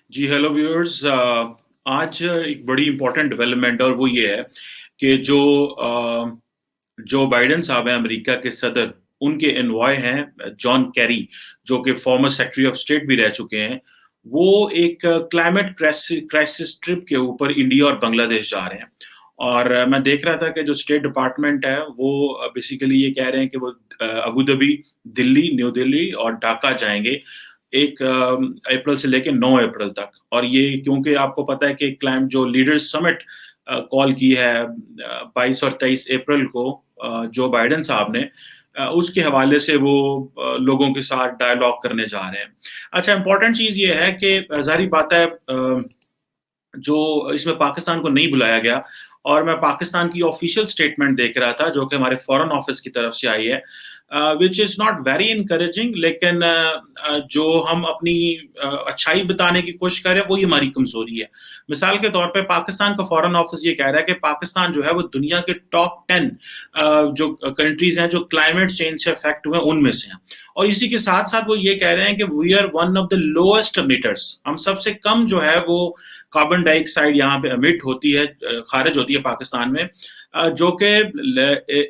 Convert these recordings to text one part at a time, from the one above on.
जी, hello viewers. आज एक बड़ी इम्पोर्टेंट डेवलपमेंट और वो ये है कि जो बाइडेन साहब हैं अमेरिका के सदर, उनके एनवॉय हैं जॉन कैरी, जो कि फॉर्मर सेक्रेटरी ऑफ स्टेट भी रह चुके हैं। वो एक क्लाइमेट क्राइसिस ट्रिप के ऊपर इंडिया और बांग्लादेश जा रहे हैं। और मैं देख रहा था कि जो स्टेट डिपार्टमेंट है वो बेसिकली ये कह रहे हैं कि वो Abu Dhabi, Delhi, new Delhi और ढाका जाएँगे 1 अप्रैल से लेके 9 अप्रैल तक। और ये क्योंकि आपको पता है कि जो लीडर्स समिट कॉल की है 22 और 23 अप्रैल को जो बाइडेन साहब ने, उसके हवाले से वो लोगों के साथ डायलॉग करने जा रहे हैं। अच्छा, इम्पोर्टेंट चीज़ ये है कि ज़ाहिर-सी बात है, जो इसमें पाकिस्तान को नहीं बुलाया गया। और मैं पाकिस्तान की ऑफिशियल स्टेटमेंट देख रहा था जो कि हमारे फॉरेन ऑफिस की तरफ से आई है, which is not very encouraging. लेकिन जो हम अपनी अच्छाई बताने की कोशिश कर रहे हैं, वो ही हमारी कमज़ोरी है। मिसाल के तौर पे पाकिस्तान का फॉरेन ऑफिस ये कह रहा है कि पाकिस्तान जो है वो दुनिया के टॉप 10 जो कंट्रीज़ हैं जो क्लाइमेट चेंज से अफेक्ट हुए हैं, उनमें से हैं। और इसी के साथ-साथ वो ये कह रहे हैं कि we are one of the lowest emitters. हम सबसे कम जो है वो कार्बन डाइऑक्साइड यहाँ पे एमिट होती है, खारिज होती है पाकिस्तान में, जो कि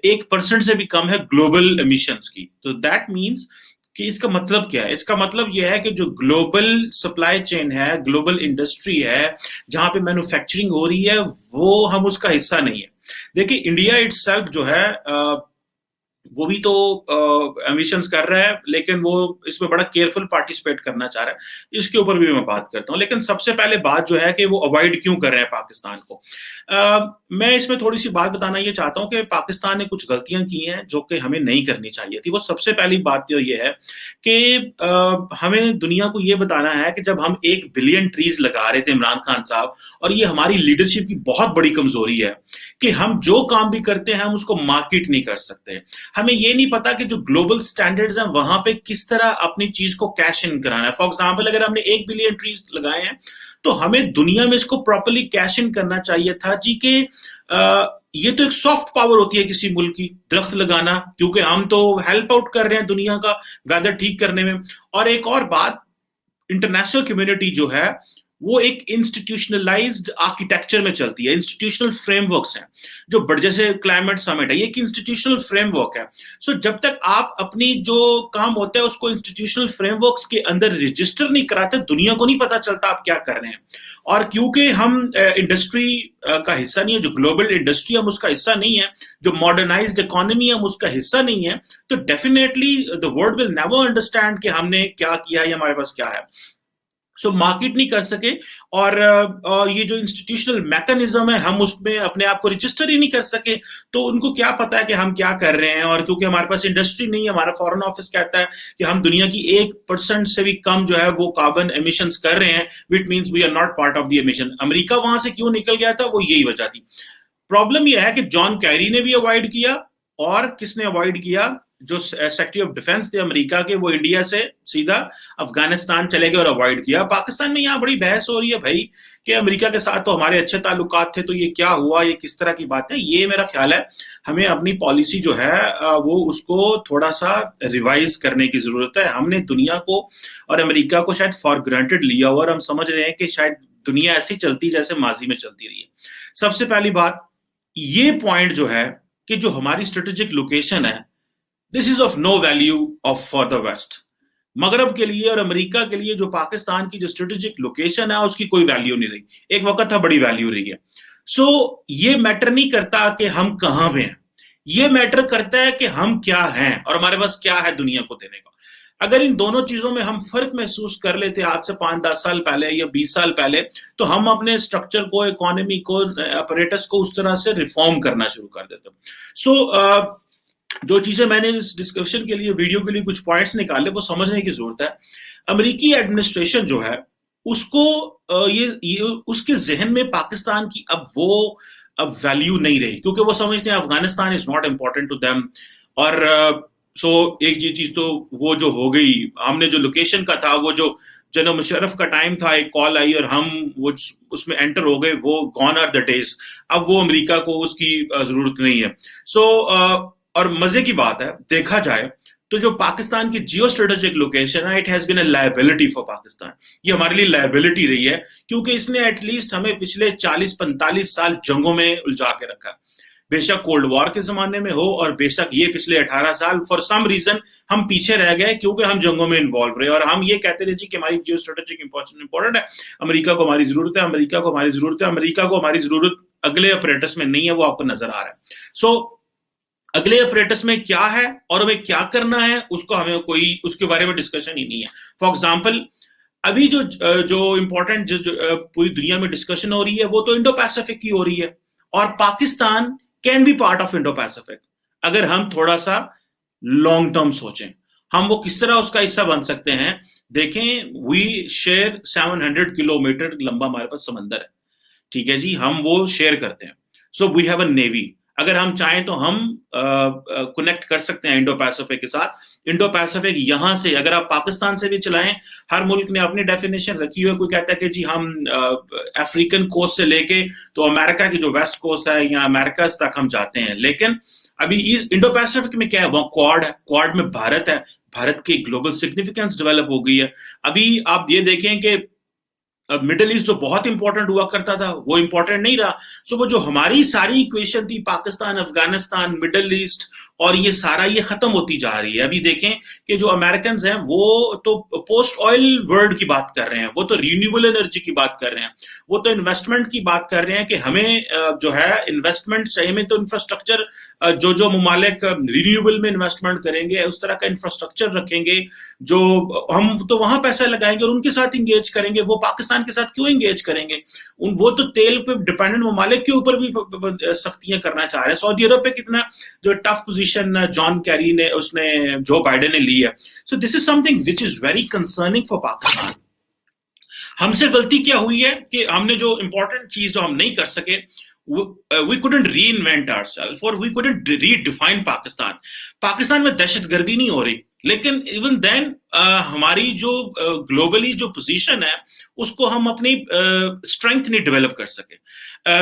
1% से भी कम है ग्लोबल एमिशंस की। तो दैट मीन्स कि इसका मतलब क्या है? इसका मतलब ये है कि जो ग्लोबल सप्लाई चेन है, ग्लोबल इंडस्ट्री है, जहाँ पे मैन्युफैक्चरिंग हो रही है, वो हम उसका हिस्सा नहीं है। देखिए, इंडिया इटसेल्फ जो है वो भी तो एमिशंस कर रहा है, लेकिन वो इसमें बड़ा केयरफुल पार्टिसिपेट करना चाह रहा है। इसके ऊपर भी मैं बात करता हूँ। लेकिन सबसे पहले बात जो है कि वो अवॉइड क्यों कर रहे हैं पाकिस्तान को। मैं इसमें थोड़ी-सी बात बताना ये चाहता हूँ कि पाकिस्तान ने कुछ गलतियाँ की हैं जो कि हमें नहीं करनी चाहिए थी। वो सबसे पहली बात तो ये है कि हमें दुनिया को ये बताना है कि जब हम 1 बिलियन ट्रीज़ लगा रहे थे इमरान खान साहब, और ये हमारी लीडरशिप की बहुत बड़ी कमज़ोरी है कि हम जो काम भी करते हैं, हम उसको मार्केट नहीं कर सकते। हमें ये नहीं पता कि जो ग्लोबल स्टैंडर्ड्स हैं वहां पे किस तरह अपनी चीज को कैश इन कराना है। फॉर एग्जाम्पल, अगर हमने 1 बिलियन ट्रीज लगाए हैं, तो हमें दुनिया में इसको प्रॉपरली कैश इन करना चाहिए था जी के ये तो एक सॉफ्ट पावर होती है किसी मुल्क की, दरख्त लगाना, क्योंकि हम तो हेल्प आउट कर रहे हैं दुनिया का वेदर ठीक करने में। और एक और बात, इंटरनेशनल कम्युनिटी जो है वो एक इंस्टीट्यूशनलाइज्ड आर्किटेक्चर में चलती है, इंस्टीट्यूशनल फ्रेमवर्क्स हैं। जो बड़ जैसे क्लाइमेट समिट है, ये एक इंस्टीट्यूशनल फ्रेमवर्क है। सो जब तक आप अपनी जो काम होता है उसको इंस्टीट्यूशनल फ्रेमवर्क्स के अंदर रजिस्टर नहीं कराते, दुनिया को नहीं पता चलता आप क्या कर रहे हैं। और क्योंकि हम इंडस्ट्री का हिस्सा नहीं है, जो ग्लोबल इंडस्ट्री हम उसका हिस्सा नहीं है, जो मॉडर्नाइज्ड इकोनॉमी हम उसका हिस्सा नहीं है, तो definitely the world will never understand कि हमने क्या किया है या हमारे पास क्या है। सो मार्केट नहीं कर सके। और ये जो इंस्टीट्यूशनल मैकेनिज्म है, हम उसमें अपने आप को रजिस्टर ही नहीं कर सके, तो उनको क्या पता है कि हम क्या कर रहे हैं। और क्योंकि हमारे पास इंडस्ट्री नहीं है, हमारा फॉरेन ऑफिस कहता है कि हम दुनिया की 1% से भी कम जो है वो कार्बन एमिशन कर रहे हैं, which means we are not part of the emission. America वहां से क्यों निकल गया था, वो यही वजह थी। प्रॉब्लम यह है कि जॉन कैरी ने भी अवॉइड किया, और किसने अवॉइड किया, जो सेक्रेटरी ऑफ डिफेंस थे अमेरिका के, वो इंडिया से सीधा अफगानिस्तान चले गए और अवॉइड किया। पाकिस्तान में यहाँ बड़ी बहस हो रही है भाई कि अमेरिका के साथ तो हमारे अच्छे ताल्लुकात थे, तो ये क्या हुआ, ये किस तरह की बात है। ये मेरा ख्याल है हमें अपनी पॉलिसी जो है वो उसको थोड़ा सा रिवाइज करने की जरूरत है। हमने दुनिया को और अमेरिका को शायद फॉर ग्रांटेड लिया हुआ, और हम समझ रहे हैं कि शायद दुनिया ऐसी चलती जैसे माजी में चलती रही है। सबसे पहली बात, ये पॉइंट जो है कि जो हमारी स्ट्रेटेजिक लोकेशन है, this is of no value of for the west. मगरब के लिए और अमेरिका के लिए जो पाकिस्तान की जो स्ट्रेटेजिक लोकेशन है उसकी कोई वैल्यू नहीं रही। एक वक्त था बड़ी वैल्यू रही है। सो ये मैटर नहीं करता कि हम कहां पे हैं, ये मैटर करता है कि हम क्या हैं और हमारे पास क्या है दुनिया को देने का। अगर इन दोनों चीजों में हम फर्क महसूस कर लेते आज से 5-10 साल पहले या 20 साल पहले, तो हम अपने स्ट्रक्चर को, इकोनॉमी को, अपरेटस को उस तरह से रिफॉर्म करना शुरू कर देते। सो जो चीजें मैंने इस डिस्कशन के लिए, वीडियो के लिए कुछ पॉइंट्स निकाले, वो समझने की जरूरत है। अमेरिकी एडमिनिस्ट्रेशन जो है उसको ये उसके जहन में पाकिस्तान की अब वैल्यू नहीं रही, क्योंकि वो समझते हैं Afghanistan is not important to them. और सो एक चीज तो वो जो हो गई, हमने जो लोकेशन का था, वो जो जनरल मुशर्रफ का टाइम था, एक कॉल आई और हम वो उसमें एंटर हो गए, वो गॉन आर द डेज। अब वो अमेरिका को उसकी जरूरत नहीं है। सो और मजे की बात है, देखा जाए तो जो पाकिस्तान की जियो स्ट्रेटेजिक लोकेशन है, it has been a liability for Pakistan. ये हमारे लिए लायबिलिटी रही है, क्योंकि इसने एटलीस्ट हमें पिछले 40-45 साल जंगों में उलझा के रखा। बेशक कोल्ड वॉर के जमाने में हो, और बेशक ये पिछले 18 साल फॉर सम रीजन हम पीछे रह गए, क्योंकि हम जंगों में इन्वॉल्व रहे, और हम ये कहते रहे जी कि हमारी जियो स्ट्रेटेजिक इंपॉर्टेंट है, अमेरिका को हमारी जरूरत है, अमेरिका को हमारी जरूरत है। अमेरिका को हमारी जरूरत अगले ऑपरेटर्स में नहीं है, वो आपको नजर आ रहा है। सो अगले ऑपरेटर्स में क्या है और हमें क्या करना है, उसको हमें कोई उसके बारे में डिस्कशन ही नहीं है। फॉर एग्जाम्पल, अभी जो इंपॉर्टेंट पूरी दुनिया में डिस्कशन हो रही है, वो तो इंडो पैसिफिक की हो रही है, और Pakistan can be part of Indo Pacific अगर हम थोड़ा सा लॉन्ग टर्म सोचें। हम वो किस तरह उसका हिस्सा बन सकते हैं? देखें, वी शेयर 700 किलोमीटर लंबा हमारे पास समंदर है, ठीक है जी, हम वो शेयर करते हैं। So we have a navy. अगर हम चाहें तो हम कनेक्ट कर सकते हैं इंडो पैसिफिक के साथ। इंडो पैसिफिक यहां से अगर आप पाकिस्तान से भी चलाएं, हर मुल्क ने अपनी डेफिनेशन रखी हुई है। कोई कहता है कि जी हम अफ्रीकन कोस्ट से लेके तो अमेरिका की जो वेस्ट कोस्ट है या अमेरिका तक हम जाते हैं, लेकिन अभी इंडो पैसिफिक में क्या है? वो क्वाड है, क्वाड में भारत है, भारत की ग्लोबल सिग्निफिकेंस डेवलप हो गई है। अभी आप ये देखें कि मिडिल ईस्ट जो बहुत इंपॉर्टेंट हुआ करता था, वो इंपॉर्टेंट नहीं रहा। सो वो जो हमारी सारी इक्वेशन थी, पाकिस्तान, अफगानिस्तान, मिडिल ईस्ट, और ये सारा ये खत्म होती जा रही है। अभी देखें कि जो अमेरिकन हैं वो तो पोस्ट ऑयल वर्ल्ड की बात कर रहे हैं, वो तो रिन्यूएबल एनर्जी की बात कर रहे हैं, वो तो इन्वेस्टमेंट की बात कर रहे हैं कि हमें जो है इन्वेस्टमेंट चाहिए, हमें तो इंफ्रास्ट्रक्चर, जो मुमालिक रिन्यूएबल में इन्वेस्टमेंट करेंगे उस तरह का इंफ्रास्ट्रक्चर रखेंगे, जो हम तो वहां पैसा लगाएंगे और उनके साथ इंगेज करेंगे। वो पाकिस्तान के साथ क्यों इंगेज करेंगे? वो तो तेल पे डिपेंडेंट ममालिक के ऊपर भी सख्तियां करना चाह रहे हैं। सऊदी अरब पे कितना जो टफ पोजीशन जॉन कैरी ने, उसने, जो बाइडेन ने ली है। So this is something which is very concerning for Pakistan. हमसे गलती क्या हुई है कि हमने जो इंपॉर्टेंट चीज जो हम नहीं कर सके, we couldn't reinvent ourselves or we couldn't redefine Pakistan. Pakistan में दहशतगर्दी नहीं हो रही, लेकिन इवन देन हमारी जो ग्लोबली जो पोजीशन है उसको हम अपनी स्ट्रेंथ नहीं डेवलप कर सके।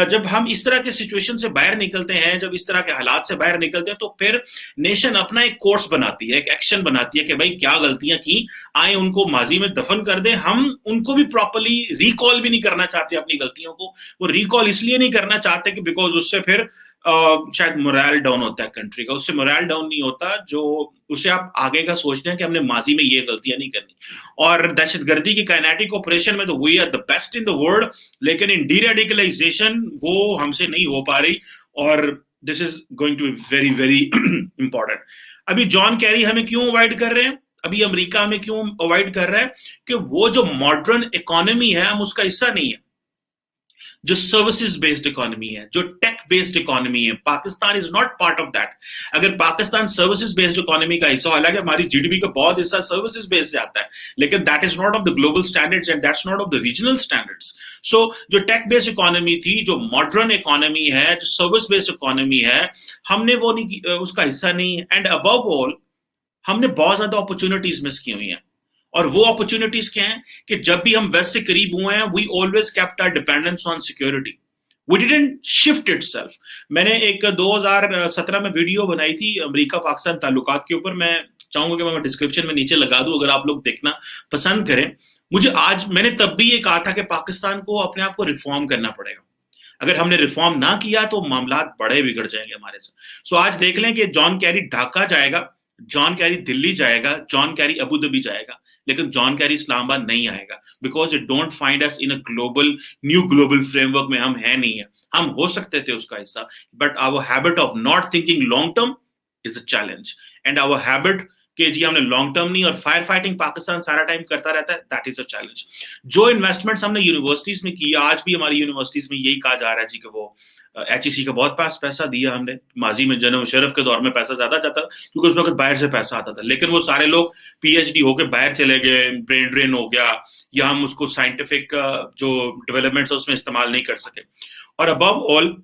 जब हम इस तरह के सिचुएशन से बाहर निकलते हैं, जब इस तरह के हालात से बाहर निकलते हैं, तो फिर नेशन अपना एक कोर्स बनाती है, एक एक्शन बनाती है कि भाई क्या गलतियां की, आए उनको माजी में दफन कर दें। हम उनको भी प्रॉपर्ली रिकॉल भी नहीं करना चाहते अपनी गलतियों को। वो रिकॉल इसलिए नहीं करना चाहते कि बिकॉज उससे फिर शायद मोरल डाउन होता है कंट्री का। उससे मोरल डाउन नहीं होता, जो उसे आप आगे का सोचते हैं कि हमने माजी में ये गलतियां नहीं करनी। और दहशतगर्दी की काइनेटिक ऑपरेशन में तो we are the best in the world, लेकिन इन डीरेडिकलाइजेशन वो हमसे नहीं हो पा रही, और this is going to be very very important. अभी जॉन कैरी हमें क्यों अवॉइड कर रहे हैं? अभी अमेरिका हमें क्यों अवॉइड कर रहा है? कि वो जो मॉडर्न इकोनॉमी है हम उसका हिस्सा नहीं है, जो सर्विसेज बेस्ड इकोनॉमी है, जो टेक बेस्ड इकोनॉमी है। Pakistan is not part of that. अगर पाकिस्तान सर्विसेज बेस्ड इकोनॉमी का हिस्सा, हालांकि हमारी जीडीपी का बहुत हिस्सा सर्विसेज बेस्ड से आता है, लेकिन that is not of the global standards and that's not of the regional standards. So जो टेक बेस्ड इकोनॉमी थी, जो मॉडर्न इकोनॉमी है, जो सर्विस बेस्ड इकोनॉमी है, हमने वो नहीं, उसका हिस्सा नहीं है। एंड अबव ऑल हमने बहुत ज्यादा अपॉर्चुनिटीज मिस की हुई हैं। और वो अपॉर्चुनिटीज क्या हैं कि जब भी हम वेस्ट से करीब हुए हैं, we always kept our dependence on security, we didn't shift itself. मैंने एक 2017 में वीडियो बनाई थी अमेरिका पाकिस्तान ताल्लुकात के ऊपर, मैं चाहूंगा कि मैं डिस्क्रिप्शन में नीचे लगा दूं अगर आप लोग देखना पसंद करें। मैंने तब भी ये कहा था कि पाकिस्तान को अपने आप को रिफॉर्म करना पड़ेगा। अगर हमने रिफॉर्म ना किया तो मामला बड़े बिगड़ जाएंगे हमारे साथ। सो आज देख लें कि जॉन कैरी ढाका जाएगा, जॉन कैरी दिल्ली जाएगा, जॉन कैरी अबू धाबी जाएगा, लेकिन जॉन कैरी इस्लामाबाद नहीं आएगा, because it don't find us in a new global framework में हम है नहीं है। हम हो सकते थे उसका हिस्सा, but our habit of not thinking long term is a challenge, and our habit कि जी हमने लॉन्ग टर्म नहीं, और फायर फाइटिंग पाकिस्तान सारा टाइम करता रहता है, दैट इज अ चैलेंज। जो इन्वेस्टमेंट्स हमने यूनिवर्सिटीज में की, आज भी हमारी यूनिवर्सिटीज में यही कहा जा रहा है जी कि वो HEC का बहुत पैसा दिया हमने। माजी में जनरल मुशर्रफ के दौर में पैसा ज्यादा जाता क्योंकि उस वक्त बाहर से पैसा आता था, लेकिन वो सारे लोग PhD होके बाहर चले गए, ब्रेन ड्रेन हो गया, या हम उसको साइंटिफिक जो डेवलपमेंट्स है उसमें इस्तेमाल नहीं कर सके। और अबव ऑल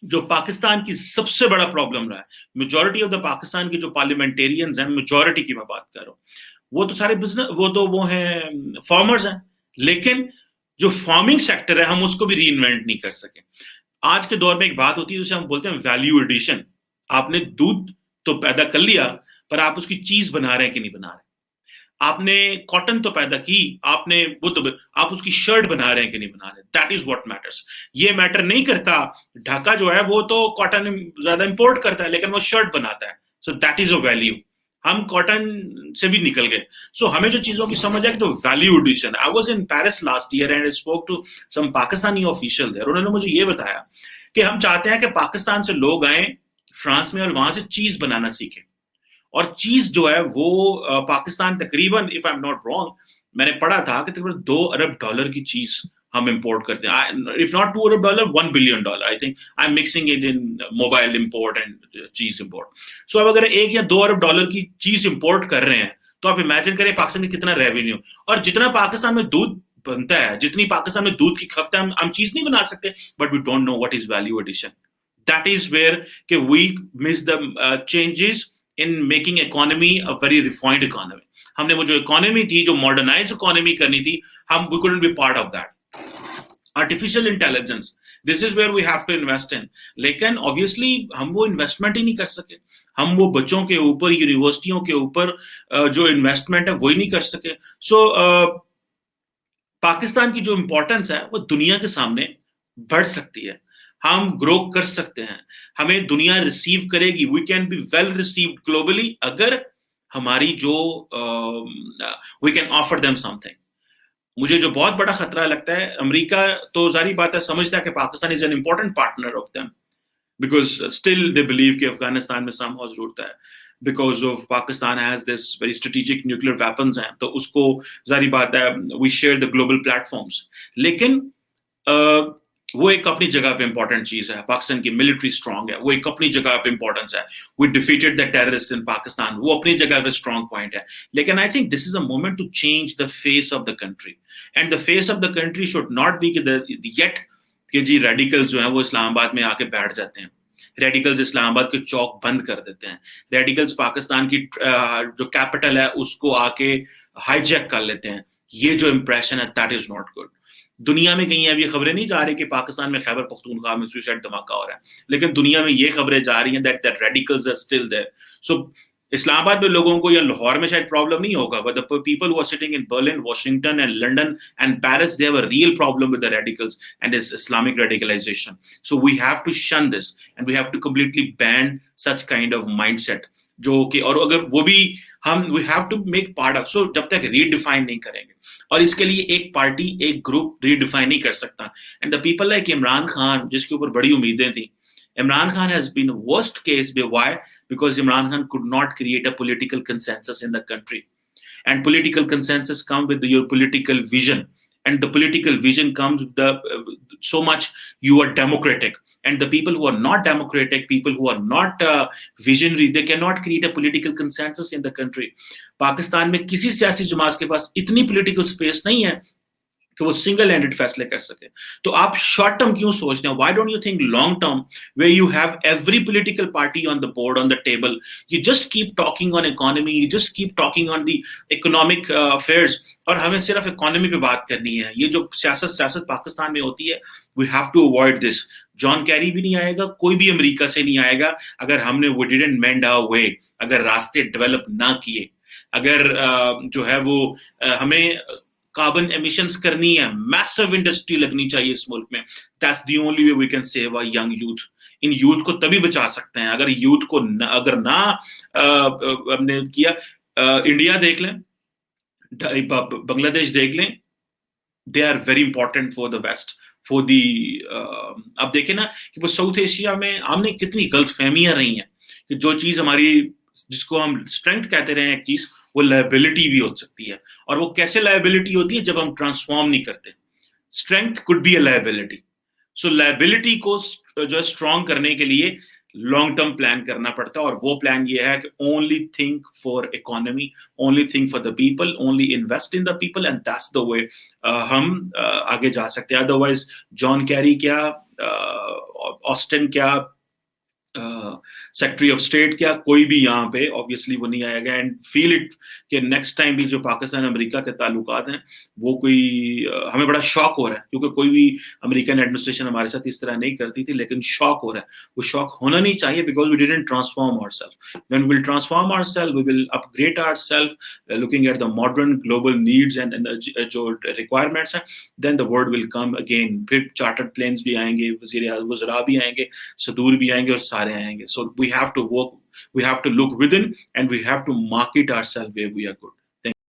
जो पाकिस्तान की सबसे बड़ा प्रॉब्लम रहा है, मेजॉरिटी ऑफ द पाकिस्तान की जो पार्लियामेंटेरियंस हैं, मेजॉरिटी की मैं बात कर रहा हूँ, वो तो सारे बिजनेस, वो हैं फार्मर्स हैं, लेकिन जो फार्मिंग सेक्टर है हम उसको भी रीइन्वेंट नहीं कर सके। आज के दौर में एक बात होती है जिसे हम बोलते हैं वैल्यू एडिशन। आपने दूध तो पैदा कर लिया, पर आप उसकी चीज बना रहे हैं कि नहीं बना रहे। आपने कॉटन तो पैदा की, आपने वो तो आप उसकी शर्ट बना रहे हैं कि नहीं बना रहे, दैट इज व्हाट मैटर्स। ये मैटर नहीं करता, ढाका जो है वो तो कॉटन ज्यादा इंपोर्ट करता है लेकिन वो शर्ट बनाता है, so that is a value. हम कॉटन से भी निकल गए। सो हमें जो चीजों की समझ है कि जो value addition. I was in Paris last year and I spoke to some Pakistani official there, उन्होंने मुझे ये बताया कि हम चाहते हैं कि पाकिस्तान से लोग आए फ्रांस में और वहां से चीज बनाना सीखें। और चीज जो है वो पाकिस्तान तकरीबन, if I am not wrong, मैंने पढ़ा था कि तकरीबन $2 अरब की चीज हम इंपोर्ट करते हैं। If not $2 Arab, $1 billion. I think I am mixing it in mobile import and चीज इंपोर्ट। सो अब अगर $1 या $2 अरब की चीज इंपोर्ट कर रहे हैं तो आप इमेजिन करें पाकिस्तान की कितना रेवेन्यू। और जितना पाकिस्तान में दूध बनता है, जितनी पाकिस्तान में दूध की खपत है, हम चीज नहीं बना सकते, but we don't know what is value addition. That is where के we miss the changes in making economy a very refined economy. हमने वो जो इकोनॉमी थी, जो मॉडर्नाइज इकोनॉमी करनी थी, हम we couldn't be part of that. Artificial intelligence, this is where we have to invest in. लेकिन ऑब्वियसली हम वो इन्वेस्टमेंट ही नहीं कर सके। हम वो बच्चों के ऊपर, यूनिवर्सिटियों के ऊपर जो इन्वेस्टमेंट है वही नहीं कर सके। सो पाकिस्तान की जो इंपॉर्टेंस है वो दुनिया के सामने बढ़ सकती है। हम ग्रो कर सकते हैं, हमें दुनिया रिसीव करेगी। We can be well received globally अगर हमारी जो we can offer them something. मुझे जो बहुत बड़ा खतरा लगता है, अमेरिका तो जारी बात है समझता है कि Pakistan is an important partner of them, because still they believe कि अफगानिस्तान में समहाउ जरूरत है, because of Pakistan has this very strategic nuclear weapons हैं, तो उसको जारी बात है we share the global platforms. लेकिन वो एक अपनी जगह पे इंपॉर्टेंट चीज है। पाकिस्तान की मिलिट्री स्ट्रांग है, वो एक अपनी जगह पे इंपॉर्टेंस है। We defeated the terrorist in Pakistan, वो अपनी जगह पे स्ट्रांग पॉइंट है। लेकिन I think this is a moment to change the face of the country, and the face of the country should not be yet कि जी radicals जो हैं वो इस्लामाबाद में आके बैठ जाते हैं, रेडिकल्स इस्लामाबाद के चौक बंद कर देते हैं, रेडिकल्स पाकिस्तान की जो कैपिटल है उसको आके हाईजैक कर लेते हैं। ये जो इंप्रेशन है दैट इज नॉट गुड। दुनिया में कहीं अभी खबरें नहीं जा रही कि पाकिस्तान में खैबर पख्तूनख्वा में सुसाइड धमाका हो रहा है, लेकिन दुनिया में ये खबरें जा रही हैं that that radicals are still there. So Islamabad में लोगों को या लाहौर में शायद प्रॉब्लम नहीं होगा, but the people who are sitting in Berlin, Washington and London and Paris, they have a real problem with the radicals and is Islamic radicalisation. So we have to shun this and we have to completely ban such kind of mindset, जो कि और अगर वो भी हम we have to make part of. So जब तक redefine नहीं करेंगे, और इसके लिए एक पार्टी एक ग्रुप रीडिफाइन नहीं कर सकता। And the people like Imran Khan, जिसके ऊपर बड़ी उम्मीदें थी, Imran Khan has been a worst case. Why? Because Imran Khan could not create a political consensus in the country. And political consensus comes with your political vision. And the political vision comes with so much you are democratic. And the people who are not democratic, people who are not visionary, they cannot create a political consensus in the country. Pakistan में किसी सियासी जमात के पास इतनी political space नहीं है कि वो single handed फैसले कर सके। तो आप शॉर्ट टर्म क्यों सोचते हैं? Why don't you think long term, where you have every political party on the board, on the table, you just keep talking on economy, you just keep talking on the economic affairs, और हमें सिर्फ economy पे बात करनी है। ये जो सियासत पाकिस्तान में होती है, we have to avoid this. John Kerry भी नहीं आएगा, कोई भी अमेरिका से नहीं आएगा अगर हमने वो डिडंट मेंड आवर वे, अगर रास्ते डेवलप ना किए, अगर जो है वो हमें कार्बन एमिशंस करनी है, मैसिव इंडस्ट्री लगनी चाहिए इस मुल्क में। That's the only way we can save our young youth. इन यूथ को तभी बचा सकते हैं अगर यूथ को अगर ना हमने किया। इंडिया देख लें, बांग्लादेश देख लें, they are very important for the west, for the. अब देखें ना कि वो साउथ एशिया में हमने कितनी गलत फहमियां रही हैं कि जो चीज हमारी, जिसको हम स्ट्रेंथ कहते रहे हैं एक चीज, वो लायबिलिटी भी हो सकती है। और वो कैसे लायबिलिटी होती है? जब हम ट्रांसफॉर्म नहीं करते। Strength could be a liability. So liability को जो है स्ट्रॉन्ग करने के लिए लॉन्ग टर्म प्लान करना पड़ता है, और वो प्लान ये है कि only think for economy, only think for the people, only invest in the people, and that's the way हम आगे जा सकते हैं। अदरवाइज जॉन कैरी क्या, ऑस्टिन क्या, सेक्रेटरी ऑफ स्टेट क्या कोई भी यहाँ पे ऑब्वियसली वो नहीं आएगा एंड फील इट कि नेक्स्ट टाइम भी जो पाकिस्तान अमेरिका के ताल्लुकात हैं वो कोई हमें बड़ा शॉक हो रहा है क्योंकि कोई भी अमेरिकन एडमिनिस्ट्रेशन हमारे साथ इस तरह नहीं करती थी लेकिन शॉक हो रहा है वो शॉक होना नहीं चाहिए because we didn't transform ourselves when we will transform ourselves we will upgrade ourselves looking at the modern global needs and जो रिक्वायरमेंट्स हैं then the world will come again फिर चार्टर्ड प्लेन्स भी आएंगे वज़ीरा भी आएंगे सदूर भी आएंगे और सारे आएंगे so we have to work we have to look within and we have to market ourselves where we are good